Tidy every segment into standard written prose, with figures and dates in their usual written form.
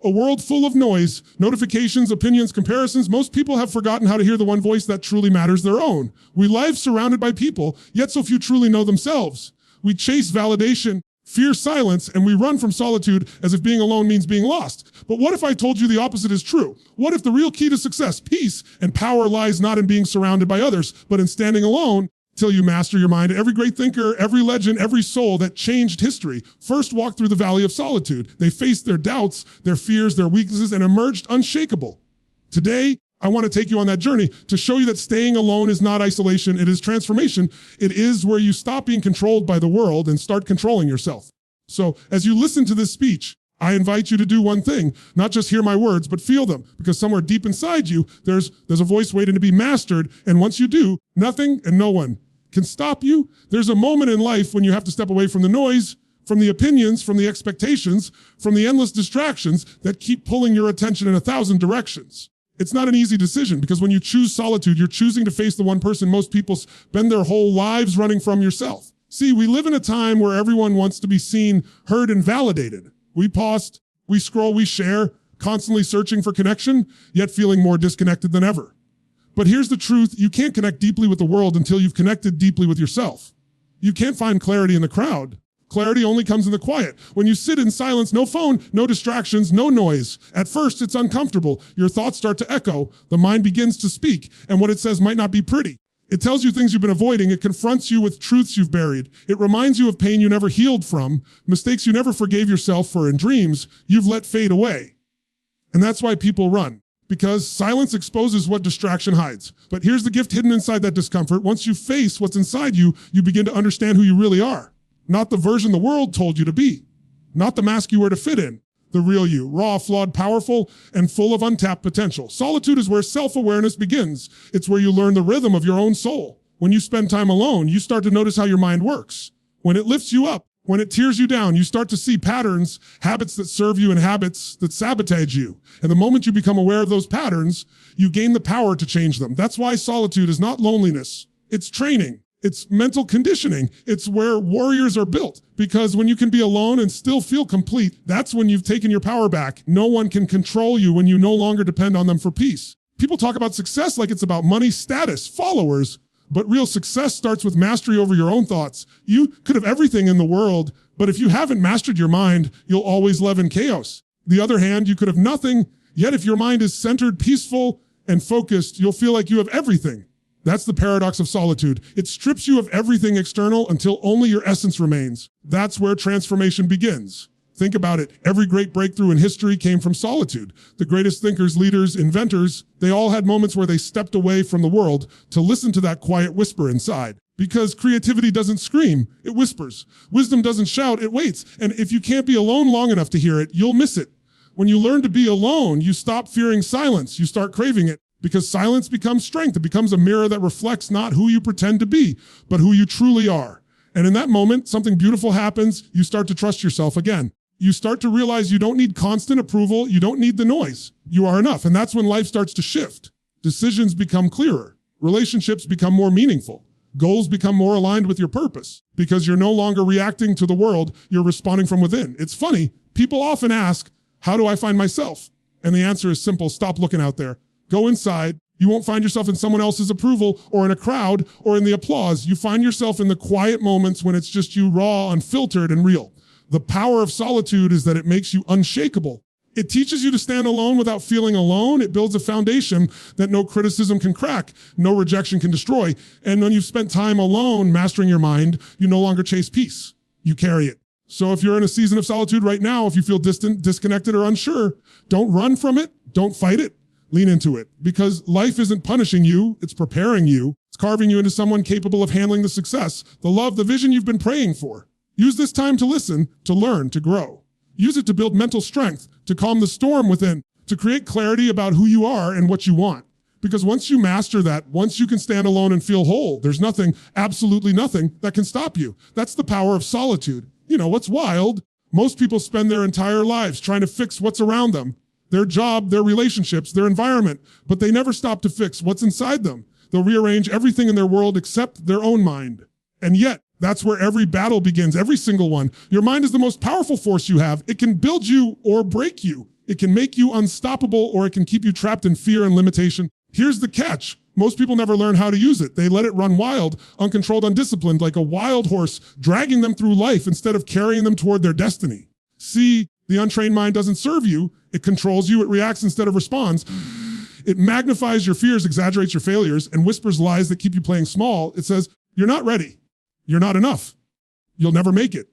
A world full of noise, notifications, opinions, comparisons. Most people have forgotten how to hear the one voice that truly matters, their own. We live surrounded by people, yet so few truly know themselves. We chase validation, fear silence, and we run from solitude as if being alone means being lost. But what if I told you the opposite is true? What if the real key to success, peace, and power lies not in being surrounded by others, but in standing alone till you master your mind? Every great thinker, every legend, every soul that changed history first walked through the valley of solitude. They faced their doubts, their fears, their weaknesses, and emerged unshakable. Today, I want to take you on that journey to show you that staying alone is not isolation, it is transformation. It is where you stop being controlled by the world and start controlling yourself. So as you listen to this speech, I invite you to do one thing, not just hear my words, but feel them, because somewhere deep inside you, there's a voice waiting to be mastered. And once you do, nothing and no one can stop you. There's a moment in life when you have to step away from the noise, from the opinions, from the expectations, from the endless distractions that keep pulling your attention in 1,000 directions. It's not an easy decision, because when you choose solitude, you're choosing to face the one person most people spend their whole lives running from, yourself. See, we live in a time where everyone wants to be seen, heard, and validated. We post, we scroll, we share, constantly searching for connection, yet feeling more disconnected than ever. But here's the truth: you can't connect deeply with the world until you've connected deeply with yourself. You can't find clarity in the crowd. Clarity only comes in the quiet. When you sit in silence, no phone, no distractions, no noise. At first, it's uncomfortable. Your thoughts start to echo. The mind begins to speak, and what it says might not be pretty. It tells you things you've been avoiding. It confronts you with truths you've buried. It reminds you of pain you never healed from, mistakes you never forgave yourself for, and dreams you've let fade away. And that's why people run, because silence exposes what distraction hides. But here's the gift hidden inside that discomfort. Once you face what's inside you, you begin to understand who you really are. Not the version the world told you to be. Not the mask you wear to fit in. The real you, raw, flawed, powerful, and full of untapped potential. Solitude is where self-awareness begins. It's where you learn the rhythm of your own soul. When you spend time alone, you start to notice how your mind works. When it lifts you up, when it tears you down, you start to see patterns, habits that serve you and habits that sabotage you. And the moment you become aware of those patterns, you gain the power to change them. That's why solitude is not loneliness. It's training. It's mental conditioning. It's where warriors are built, because when you can be alone and still feel complete, that's when you've taken your power back. No one can control you when you no longer depend on them for peace. People talk about success like it's about money, status, followers, but real success starts with mastery over your own thoughts. You could have everything in the world, but if you haven't mastered your mind, you'll always live in chaos. The other hand, you could have nothing, yet if your mind is centered, peaceful, and focused, you'll feel like you have everything. That's the paradox of solitude. It strips you of everything external until only your essence remains. That's where transformation begins. Think about it. Every great breakthrough in history came from solitude. The greatest thinkers, leaders, inventors, they all had moments where they stepped away from the world to listen to that quiet whisper inside. Because creativity doesn't scream, it whispers. Wisdom doesn't shout, it waits. And if you can't be alone long enough to hear it, you'll miss it. When you learn to be alone, you stop fearing silence. You start craving it. Because silence becomes strength. It becomes a mirror that reflects not who you pretend to be, but who you truly are. And in that moment, something beautiful happens. You start to trust yourself again. You start to realize you don't need constant approval. You don't need the noise. You are enough. And that's when life starts to shift. Decisions become clearer. Relationships become more meaningful. Goals become more aligned with your purpose, because you're no longer reacting to the world. You're responding from within. It's funny. People often ask, how do I find myself? And the answer is simple. Stop looking out there. Go inside. You won't find yourself in someone else's approval or in a crowd or in the applause. You find yourself in the quiet moments when it's just you, raw, unfiltered, and real. The power of solitude is that it makes you unshakable. It teaches you to stand alone without feeling alone. It builds a foundation that no criticism can crack, no rejection can destroy. And when you've spent time alone mastering your mind, you no longer chase peace. You carry it. So if you're in a season of solitude right now, if you feel distant, disconnected, or unsure, don't run from it. Don't fight it. Lean into it, because life isn't punishing you. It's preparing you. It's carving you into someone capable of handling the success, the love, the vision you've been praying for. Use this time to listen, to learn, to grow. Use it to build mental strength, to calm the storm within, to create clarity about who you are and what you want. Because once you master that, once you can stand alone and feel whole, there's nothing, absolutely nothing, that can stop you. That's the power of solitude. You know, what's wild? Most people spend their entire lives trying to fix what's around them. Their job, their relationships, their environment, but they never stop to fix what's inside them. They'll rearrange everything in their world except their own mind. And yet, that's where every battle begins, every single one. Your mind is the most powerful force you have. It can build you or break you. It can make you unstoppable, or it can keep you trapped in fear and limitation. Here's the catch. Most people never learn how to use it. They let it run wild, uncontrolled, undisciplined, like a wild horse, dragging them through life instead of carrying them toward their destiny. See, the untrained mind doesn't serve you. It controls you. It reacts instead of responds. It magnifies your fears, exaggerates your failures, and whispers lies that keep you playing small. It says, you're not ready. You're not enough. You'll never make it.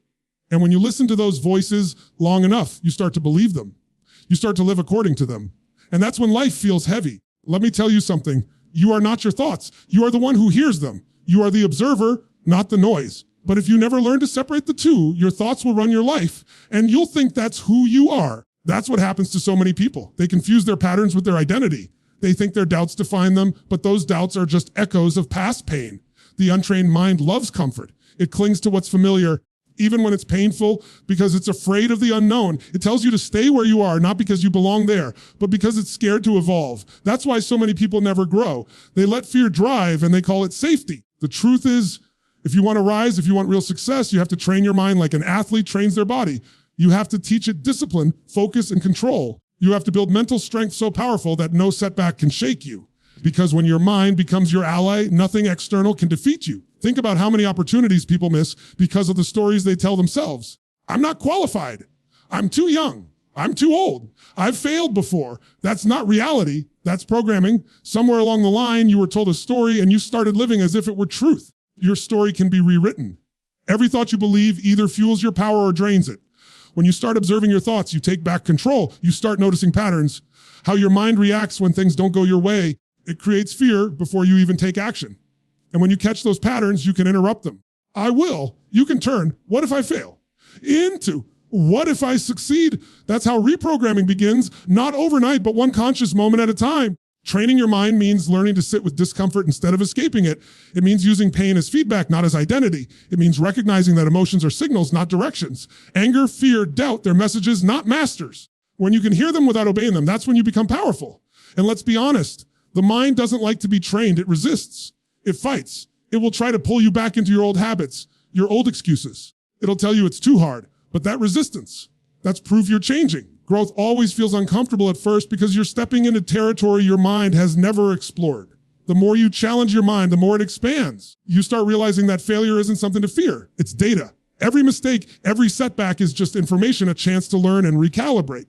And when you listen to those voices long enough, you start to believe them. You start to live according to them. And that's when life feels heavy. Let me tell you something. You are not your thoughts. You are the one who hears them. You are the observer, not the noise. But if you never learn to separate the two, your thoughts will run your life, and you'll think that's who you are. That's what happens to so many people. They confuse their patterns with their identity. They think their doubts define them, but those doubts are just echoes of past pain. The untrained mind loves comfort. It clings to what's familiar, even when it's painful, because it's afraid of the unknown. It tells you to stay where you are, not because you belong there, but because it's scared to evolve. That's why so many people never grow. They let fear drive, and they call it safety. The truth is, if you want to rise, if you want real success, you have to train your mind like an athlete trains their body. You have to teach it discipline, focus, and control. You have to build mental strength so powerful that no setback can shake you. Because when your mind becomes your ally, nothing external can defeat you. Think about how many opportunities people miss because of the stories they tell themselves. I'm not qualified. I'm too young. I'm too old. I've failed before. That's not reality. That's programming. Somewhere along the line, you were told a story and you started living as if it were truth. Your story can be rewritten. Every thought you believe either fuels your power or drains it. When you start observing your thoughts, you take back control. You start noticing patterns, how your mind reacts when things don't go your way. It creates fear before you even take action. And when you catch those patterns, you can interrupt them. I will. You can turn, what if I fail? Into, what if I succeed? That's how reprogramming begins, not overnight, but one conscious moment at a time. Training your mind means learning to sit with discomfort instead of escaping it. It means using pain as feedback, not as identity. It means recognizing that emotions are signals, not directions. Anger, fear, doubt, they're messages, not masters. When you can hear them without obeying them, that's when you become powerful. And let's be honest, the mind doesn't like to be trained. It resists. It fights. It will try to pull you back into your old habits, your old excuses. It'll tell you it's too hard. But that resistance, that's proof you're changing. Growth always feels uncomfortable at first because you're stepping into territory your mind has never explored. The more you challenge your mind, the more it expands. You start realizing that failure isn't something to fear. It's data. Every mistake, every setback is just information, a chance to learn and recalibrate.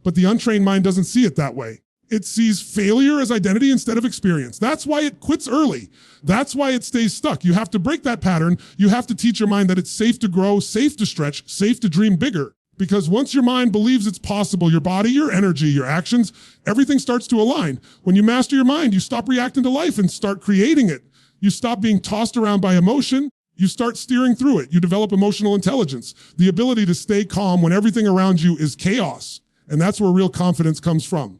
But the untrained mind doesn't see it that way. It sees failure as identity instead of experience. That's why it quits early. That's why it stays stuck. You have to break that pattern. You have to teach your mind that it's safe to grow, safe to stretch, safe to dream bigger. Because once your mind believes it's possible, your body, your energy, your actions, everything starts to align. When you master your mind, you stop reacting to life and start creating it. You stop being tossed around by emotion. You start steering through it. You develop emotional intelligence, the ability to stay calm when everything around you is chaos. And that's where real confidence comes from.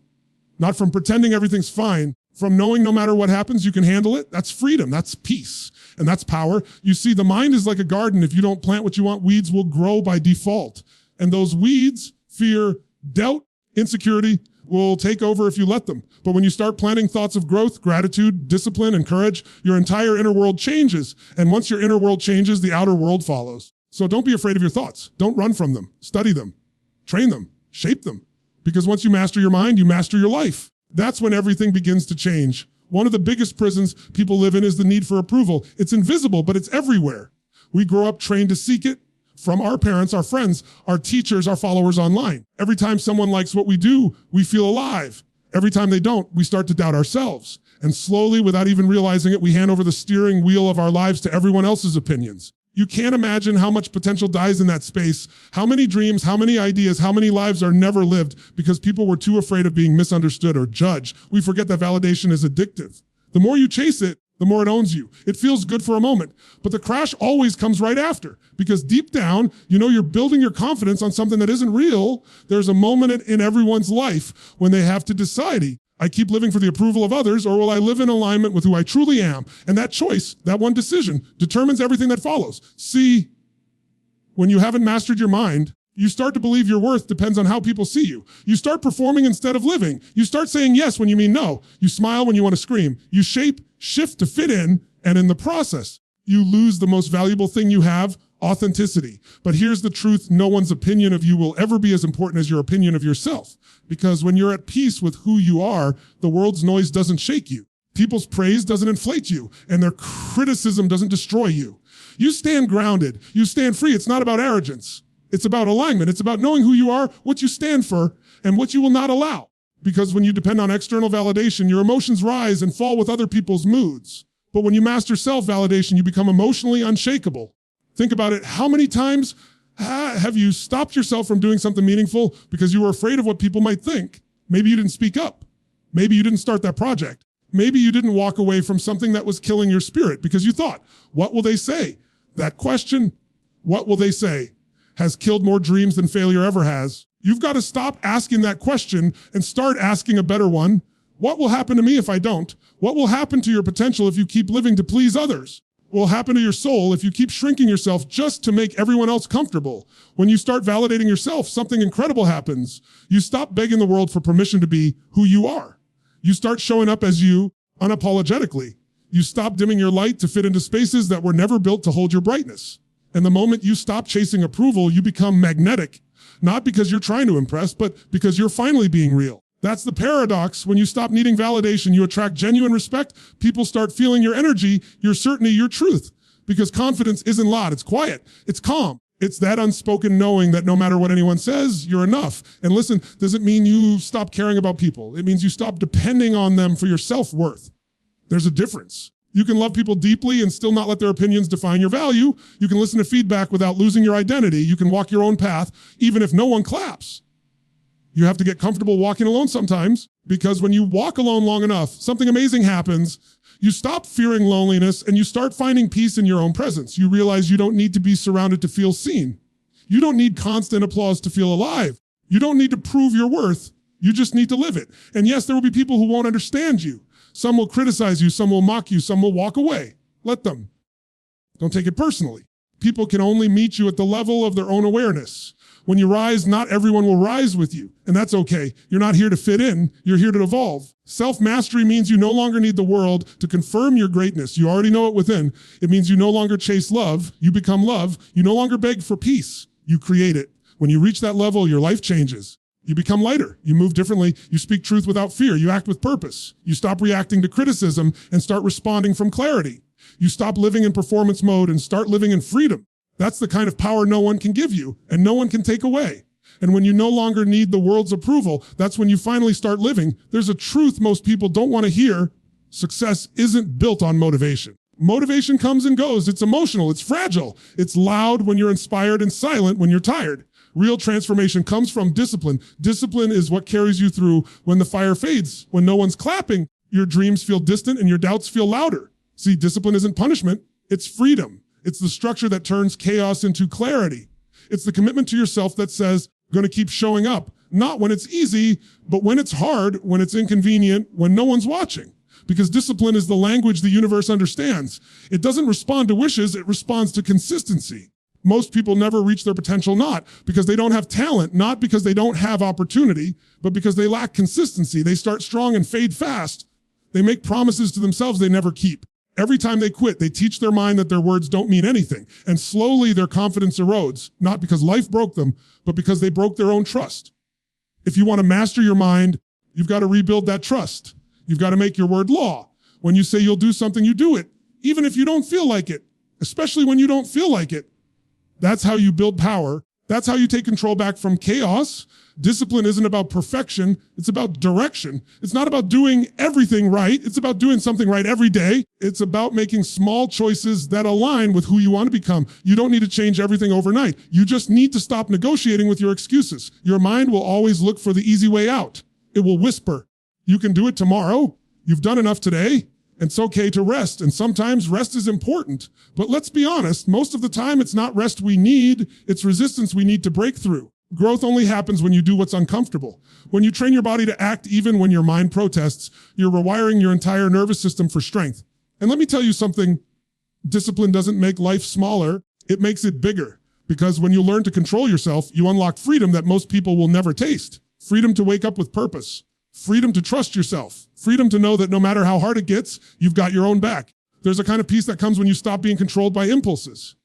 Not from pretending everything's fine, from knowing no matter what happens, you can handle it. That's freedom. That's peace. And that's power. You see, the mind is like a garden. If you don't plant what you want, weeds will grow by default. And those weeds, fear, doubt, insecurity, will take over if you let them. But when you start planting thoughts of growth, gratitude, discipline, and courage, your entire inner world changes. And once your inner world changes, the outer world follows. So don't be afraid of your thoughts. Don't run from them. Study them. Train them. Shape them. Because once you master your mind, you master your life. That's when everything begins to change. One of the biggest prisons people live in is the need for approval. It's invisible, but it's everywhere. We grow up trained to seek it from our parents, our friends, our teachers, our followers online. Every time someone likes what we do, we feel alive. Every time they don't, we start to doubt ourselves. And slowly, without even realizing it, we hand over the steering wheel of our lives to everyone else's opinions. You can't imagine how much potential dies in that space, how many dreams, how many ideas, how many lives are never lived because people were too afraid of being misunderstood or judged. We forget that validation is addictive. The more you chase it, the more it owns you. It feels good for a moment, but the crash always comes right after because deep down, you know you're building your confidence on something that isn't real. There's a moment in everyone's life when they have to decide, I keep living for the approval of others, or will I live in alignment with who I truly am? And that choice, that one decision, determines everything that follows. See, when you haven't mastered your mind, you start to believe your worth depends on how people see you. You start performing instead of living. You start saying yes when you mean no. You smile when you want to scream. You shift to fit in, and in the process, you lose the most valuable thing you have, authenticity. But here's the truth. No one's opinion of you will ever be as important as your opinion of yourself. Because when you're at peace with who you are, the world's noise doesn't shake you. People's praise doesn't inflate you, and their criticism doesn't destroy you. You stand grounded. You stand free. It's not about arrogance. It's about alignment. It's about knowing who you are, what you stand for, and what you will not allow. Because when you depend on external validation, your emotions rise and fall with other people's moods. But when you master self-validation, you become emotionally unshakable. Think about it. How many times have you stopped yourself from doing something meaningful because you were afraid of what people might think? Maybe you didn't speak up. Maybe you didn't start that project. Maybe you didn't walk away from something that was killing your spirit because you thought, what will they say? That question, what will they say, has killed more dreams than failure ever has. You've got to stop asking that question and start asking a better one. What will happen to me if I don't? What will happen to your potential if you keep living to please others? What will happen to your soul if you keep shrinking yourself just to make everyone else comfortable? When you start validating yourself, something incredible happens. You stop begging the world for permission to be who you are. You start showing up as you unapologetically. You stop dimming your light to fit into spaces that were never built to hold your brightness. And the moment you stop chasing approval, you become magnetic. Not because you're trying to impress, but because you're finally being real. That's the paradox. When you stop needing validation, you attract genuine respect. People start feeling your energy, your certainty, your truth. Because confidence isn't loud. It's quiet. It's calm. It's that unspoken knowing that no matter what anyone says, you're enough. And listen, doesn't mean you stop caring about people. It means you stop depending on them for your self-worth. There's a difference. You can love people deeply and still not let their opinions define your value. You can listen to feedback without losing your identity. You can walk your own path, even if no one claps. You have to get comfortable walking alone sometimes, because when you walk alone long enough, something amazing happens. You stop fearing loneliness and you start finding peace in your own presence. You realize you don't need to be surrounded to feel seen. You don't need constant applause to feel alive. You don't need to prove your worth. You just need to live it. And yes, there will be people who won't understand you. Some will criticize you, some will mock you, some will walk away. Let them. Don't take it personally. People can only meet you at the level of their own awareness. When you rise, not everyone will rise with you, and that's okay. You're not here to fit in, you're here to evolve. Self-mastery means you no longer need the world to confirm your greatness. You already know it within. It means you no longer chase love, you become love. You no longer beg for peace, you create it. When you reach that level, your life changes. You become lighter. You move differently. You speak truth without fear. You act with purpose. You stop reacting to criticism and start responding from clarity. You stop living in performance mode and start living in freedom. That's the kind of power no one can give you and no one can take away. And when you no longer need the world's approval, that's when you finally start living. There's a truth most people don't want to hear. Success isn't built on motivation. Motivation comes and goes. It's emotional. It's fragile. It's loud when you're inspired and silent when you're tired. Real transformation comes from discipline. Discipline is what carries you through when the fire fades. When no one's clapping, your dreams feel distant and your doubts feel louder. See, discipline isn't punishment. It's freedom. It's the structure that turns chaos into clarity. It's the commitment to yourself that says, I'm going to keep showing up, not when it's easy, but when it's hard, when it's inconvenient, when no one's watching. Because discipline is the language the universe understands. It doesn't respond to wishes, it responds to consistency. Most people never reach their potential not because they don't have talent, not because they don't have opportunity, but because they lack consistency. They start strong and fade fast. They make promises to themselves they never keep. Every time they quit, they teach their mind that their words don't mean anything. And slowly their confidence erodes, not because life broke them, but because they broke their own trust. If you want to master your mind, you've got to rebuild that trust. You've got to make your word law. When you say you'll do something, you do it, even if you don't feel like it, especially when you don't feel like it. That's how you build power. That's how you take control back from chaos. Discipline isn't about perfection. It's about direction. It's not about doing everything right. It's about doing something right every day. It's about making small choices that align with who you want to become. You don't need to change everything overnight. You just need to stop negotiating with your excuses. Your mind will always look for the easy way out. It will whisper, you can do it tomorrow. You've done enough today. It's okay to rest, and sometimes rest is important. But let's be honest, most of the time it's not rest we need, it's resistance we need to break through. Growth only happens when you do what's uncomfortable. When you train your body to act even when your mind protests, you're rewiring your entire nervous system for strength. And let me tell you something, discipline doesn't make life smaller, it makes it bigger. Because when you learn to control yourself, you unlock freedom that most people will never taste. Freedom to wake up with purpose. Freedom to trust yourself. Freedom to know that no matter how hard it gets, you've got your own back. There's a kind of peace that comes when you stop being controlled by impulses.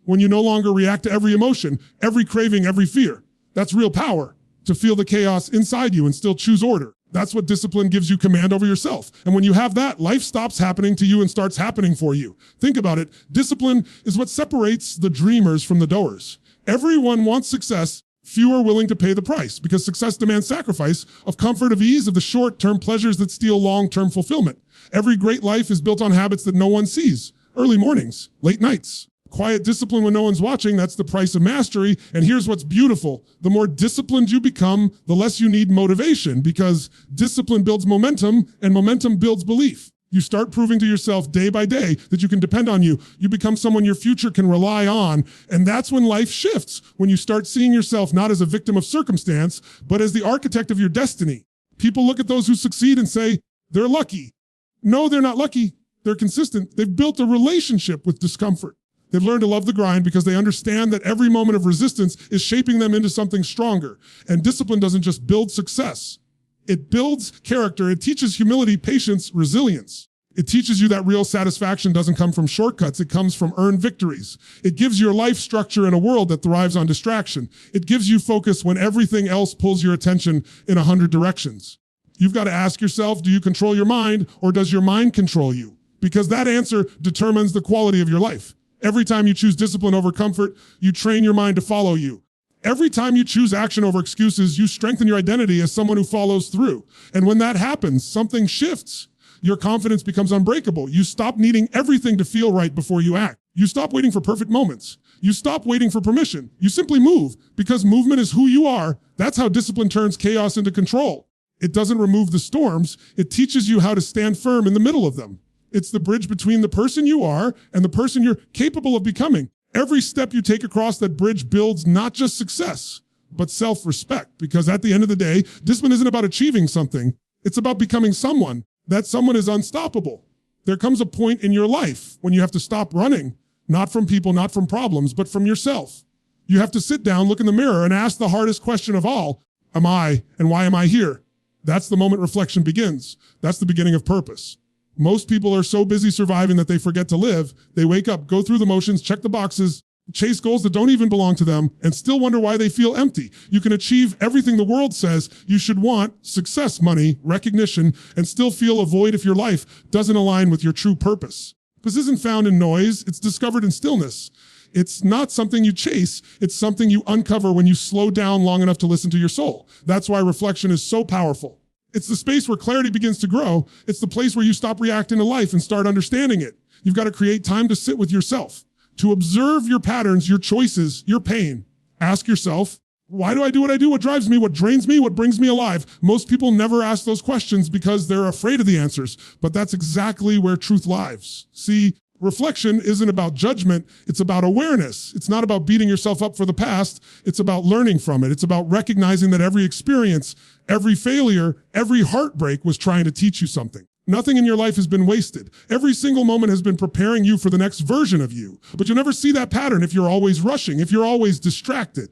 when you no longer react to every emotion, every craving, every fear. That's real power, to feel the chaos inside you and still choose order. That's what discipline gives you command over yourself. And when you have that, life stops happening to you and starts happening for you. Think about it. Discipline is what separates the dreamers from the doers. Everyone wants success. Few are willing to pay the price because success demands sacrifice of comfort, of ease, of the short-term pleasures that steal long-term fulfillment. Every great life is built on habits that no one sees. Early mornings, late nights, quiet discipline when no one's watching. That's the price of mastery. And here's what's beautiful. The more disciplined you become, the less you need motivation, because discipline builds momentum and momentum builds belief. You start proving to yourself day by day that you can depend on you. You become someone your future can rely on. And that's when life shifts, when you start seeing yourself not as a victim of circumstance, but as the architect of your destiny. People look at those who succeed and say, they're lucky. No, they're not lucky. They're consistent. They've built a relationship with discomfort. They've learned to love the grind because they understand that every moment of resistance is shaping them into something stronger. And discipline doesn't just build success. It builds character. It teaches humility, patience, resilience. It teaches you that real satisfaction doesn't come from shortcuts. It comes from earned victories. It gives your life structure in a world that thrives on distraction. It gives you focus when everything else pulls your attention in 100 directions. You've got to ask yourself, do you control your mind or does your mind control you? Because that answer determines the quality of your life. Every time you choose discipline over comfort, you train your mind to follow you. Every time you choose action over excuses, you strengthen your identity as someone who follows through. And when that happens, something shifts. Your confidence becomes unbreakable. You stop needing everything to feel right before you act. You stop waiting for perfect moments. You stop waiting for permission. You simply move, because movement is who you are. That's how discipline turns chaos into control. It doesn't remove the storms. It teaches you how to stand firm in the middle of them. It's the bridge between the person you are and the person you're capable of becoming. Every step you take across that bridge builds not just success, but self-respect. Because at the end of the day, discipline isn't about achieving something. It's about becoming someone. That someone is unstoppable. There comes a point in your life when you have to stop running, not from people, not from problems, but from yourself. You have to sit down, look in the mirror, and ask the hardest question of all, am I, and why am I here? That's the moment reflection begins. That's the beginning of purpose. Most people are so busy surviving that they forget to live. They wake up, go through the motions, check the boxes, chase goals that don't even belong to them, and still wonder why they feel empty. You can achieve everything the world says you should want, success, money, recognition, and still feel a void if your life doesn't align with your true purpose. This isn't found in noise, it's discovered in stillness. It's not something you chase, it's something you uncover when you slow down long enough to listen to your soul. That's why reflection is so powerful. It's the space where clarity begins to grow. It's the place where you stop reacting to life and start understanding it. You've got to create time to sit with yourself, to observe your patterns, your choices, your pain. Ask yourself, why do I do what I do? What drives me? What drains me? What brings me alive? Most people never ask those questions because they're afraid of the answers, but that's exactly where truth lies. See, reflection isn't about judgment, it's about awareness. It's not about beating yourself up for the past, it's about learning from it. It's about recognizing that every experience, every failure, every heartbreak was trying to teach you something. Nothing in your life has been wasted. Every single moment has been preparing you for the next version of you. But you'll never see that pattern if you're always rushing, if you're always distracted.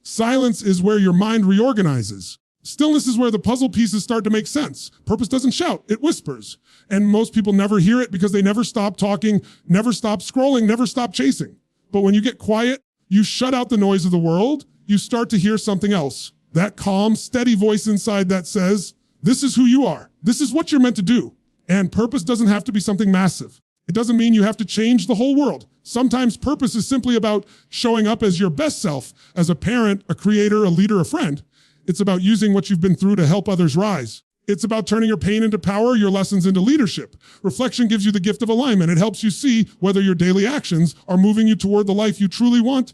Silence is where your mind reorganizes. Stillness is where the puzzle pieces start to make sense. Purpose doesn't shout, it whispers. And most people never hear it because they never stop talking, never stop scrolling, never stop chasing. But when you get quiet, you shut out the noise of the world, you start to hear something else. That calm, steady voice inside that says, this is who you are. This is what you're meant to do. And purpose doesn't have to be something massive. It doesn't mean you have to change the whole world. Sometimes purpose is simply about showing up as your best self, as a parent, a creator, a leader, a friend. It's about using what you've been through to help others rise. It's about turning your pain into power, your lessons into leadership. Reflection gives you the gift of alignment. It helps you see whether your daily actions are moving you toward the life you truly want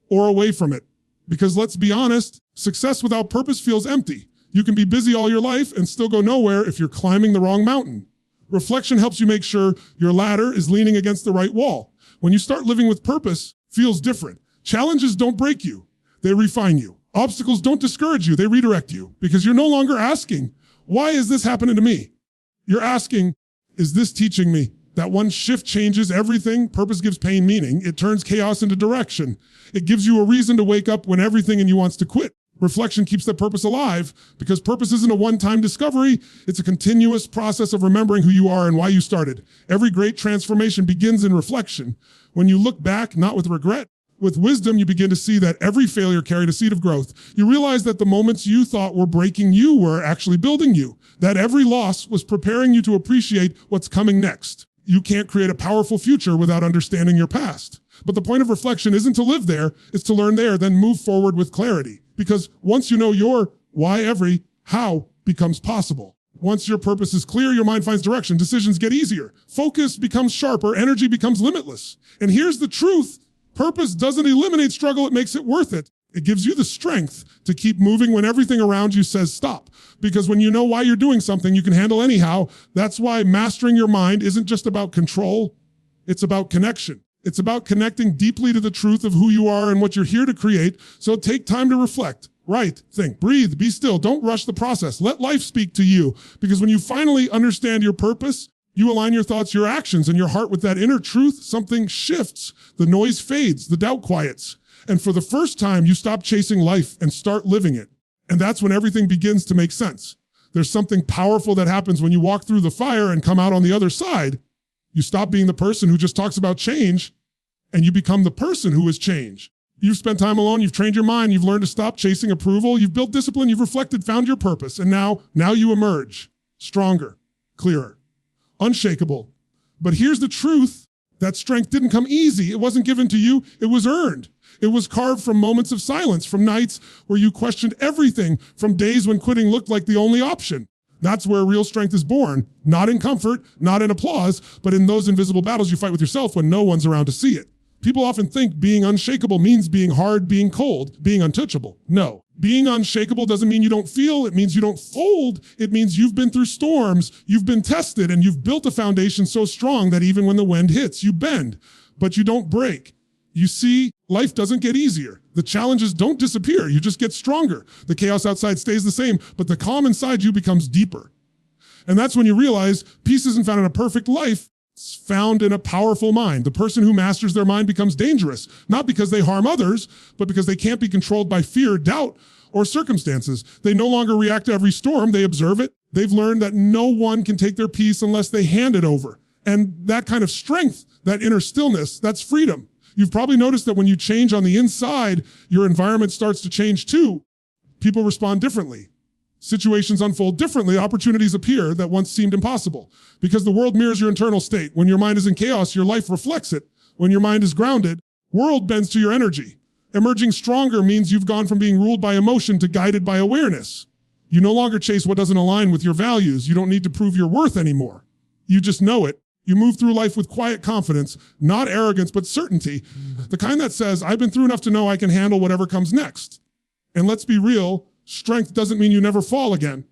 or away from it. Because let's be honest, success without purpose feels empty. You can be busy all your life and still go nowhere if you're climbing the wrong mountain. Reflection helps you make sure your ladder is leaning against the right wall. When you start living with purpose, it feels different. Challenges don't break you, they refine you. Obstacles don't discourage you, they redirect you. Because you're no longer asking, why is this happening to me? You're asking, is this teaching me? That one shift changes everything. Purpose gives pain meaning. It turns chaos into direction. It gives you a reason to wake up when everything in you wants to quit. Reflection keeps that purpose alive because purpose isn't a one-time discovery. It's a continuous process of remembering who you are and why you started. Every great transformation begins in reflection. When you look back, not with regret, with wisdom, you begin to see that every failure carried a seed of growth. You realize that the moments you thought were breaking you were actually building you, that every loss was preparing you to appreciate what's coming next. You can't create a powerful future without understanding your past. But the point of reflection isn't to live there, it's to learn there, then move forward with clarity. Because once you know your why, every how becomes possible. Once your purpose is clear, your mind finds direction, decisions get easier, focus becomes sharper, energy becomes limitless. And here's the truth. Purpose doesn't eliminate struggle, it makes it worth it. It gives you the strength to keep moving when everything around you says stop. Because when you know why you're doing something, you can handle anyhow. That's why mastering your mind isn't just about control, it's about connection. It's about connecting deeply to the truth of who you are and what you're here to create. So take time to reflect, write, think, breathe, be still. Don't rush the process. Let life speak to you. Because when you finally understand your purpose, you align your thoughts, your actions, and your heart with that inner truth, something shifts. The noise fades, the doubt quiets. And for the first time, you stop chasing life and start living it. And that's when everything begins to make sense. There's something powerful that happens when you walk through the fire and come out on the other side. You stop being the person who just talks about change, and you become the person who is change. You've spent time alone, you've trained your mind, you've learned to stop chasing approval, you've built discipline, you've reflected, found your purpose, and now you emerge stronger, clearer, unshakable. But here's the truth, that strength didn't come easy. It wasn't given to you, it was earned. It was carved from moments of silence, from nights where you questioned everything, from days when quitting looked like the only option. That's where real strength is born, not in comfort, not in applause, but in those invisible battles you fight with yourself when no one's around to see it. People often think being unshakable means being hard, being cold, being untouchable. No. Being unshakable doesn't mean you don't feel, it means you don't fold. It means you've been through storms, you've been tested, and you've built a foundation so strong that even when the wind hits, you bend, but you don't break. You see, life doesn't get easier. The challenges don't disappear, you just get stronger. The chaos outside stays the same, but the calm inside you becomes deeper. And that's when you realize peace isn't found in a perfect life, it's found in a powerful mind. The person who masters their mind becomes dangerous, not because they harm others, but because they can't be controlled by fear, doubt, or circumstances. They no longer react to every storm, they observe it. They've learned that no one can take their peace unless they hand it over. And that kind of strength, that inner stillness, that's freedom. You've probably noticed that when you change on the inside, your environment starts to change too. People respond differently. Situations unfold differently, opportunities appear that once seemed impossible. Because the world mirrors your internal state. When your mind is in chaos, your life reflects it. When your mind is grounded, world bends to your energy. Emerging stronger means you've gone from being ruled by emotion to guided by awareness. You no longer chase what doesn't align with your values. You don't need to prove your worth anymore. You just know it. You move through life with quiet confidence, not arrogance, but certainty. The kind that says, I've been through enough to know I can handle whatever comes next. And let's be real, strength doesn't mean you never fall again.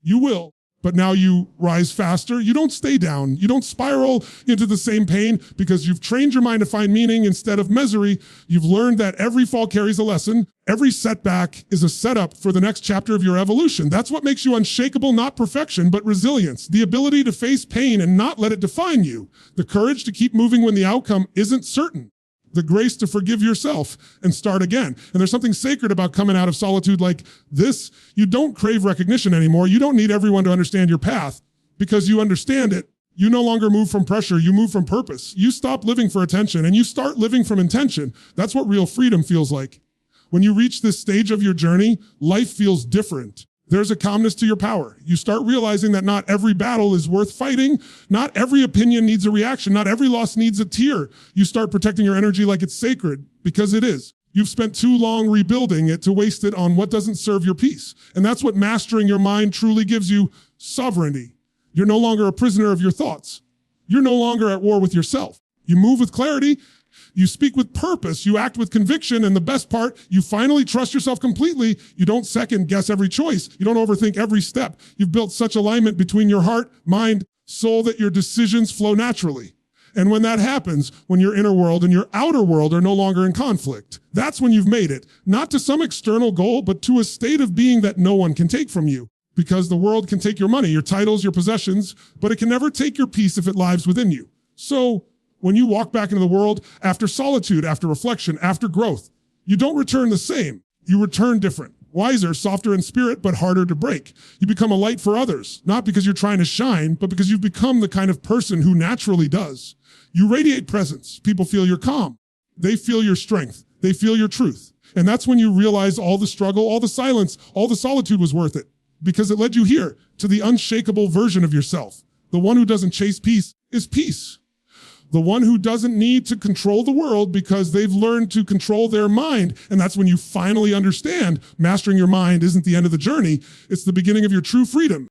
You will, but now you rise faster. You don't stay down. You don't spiral into the same pain because you've trained your mind to find meaning instead of misery. You've learned that every fall carries a lesson. Every setback is a setup for the next chapter of your evolution. That's what makes you unshakable, not perfection, but resilience. The ability to face pain and not let it define you. The courage to keep moving when the outcome isn't certain. The grace to forgive yourself and start again. And there's something sacred about coming out of solitude like this. You don't crave recognition anymore. You don't need everyone to understand your path because you understand it. You no longer move from pressure. You move from purpose. You stop living for attention and you start living from intention. That's what real freedom feels like. When you reach this stage of your journey, life feels different. There's a calmness to your power. You start realizing that not every battle is worth fighting. Not every opinion needs a reaction. Not every loss needs a tear. You start protecting your energy like it's sacred, because it is. You've spent too long rebuilding it to waste it on what doesn't serve your peace. And that's what mastering your mind truly gives you: sovereignty. You're no longer a prisoner of your thoughts. You're no longer at war with yourself. You move with clarity. You speak with purpose, you act with conviction, and the best part, you finally trust yourself completely. You don't second guess every choice. You don't overthink every step. You've built such alignment between your heart, mind, soul that your decisions flow naturally. And when that happens, when your inner world and your outer world are no longer in conflict, that's when you've made it, not to some external goal, but to a state of being that no one can take from you. Because the world can take your money, your titles, your possessions, but it can never take your peace if it lives within you. So, when you walk back into the world after solitude, after reflection, after growth, you don't return the same. You return different. wiser, softer in spirit, but harder to break. You become a light for others, not because you're trying to shine, but because you've become the kind of person who naturally does. You radiate presence. People feel your calm. They feel your strength. They feel your truth. And that's when you realize all the struggle, all the silence, all the solitude was worth it, because it led you here to the unshakable version of yourself. The one who doesn't chase peace is peace. The one who doesn't need to control the world because they've learned to control their mind. And that's when you finally understand mastering your mind isn't the end of the journey. It's the beginning of your true freedom.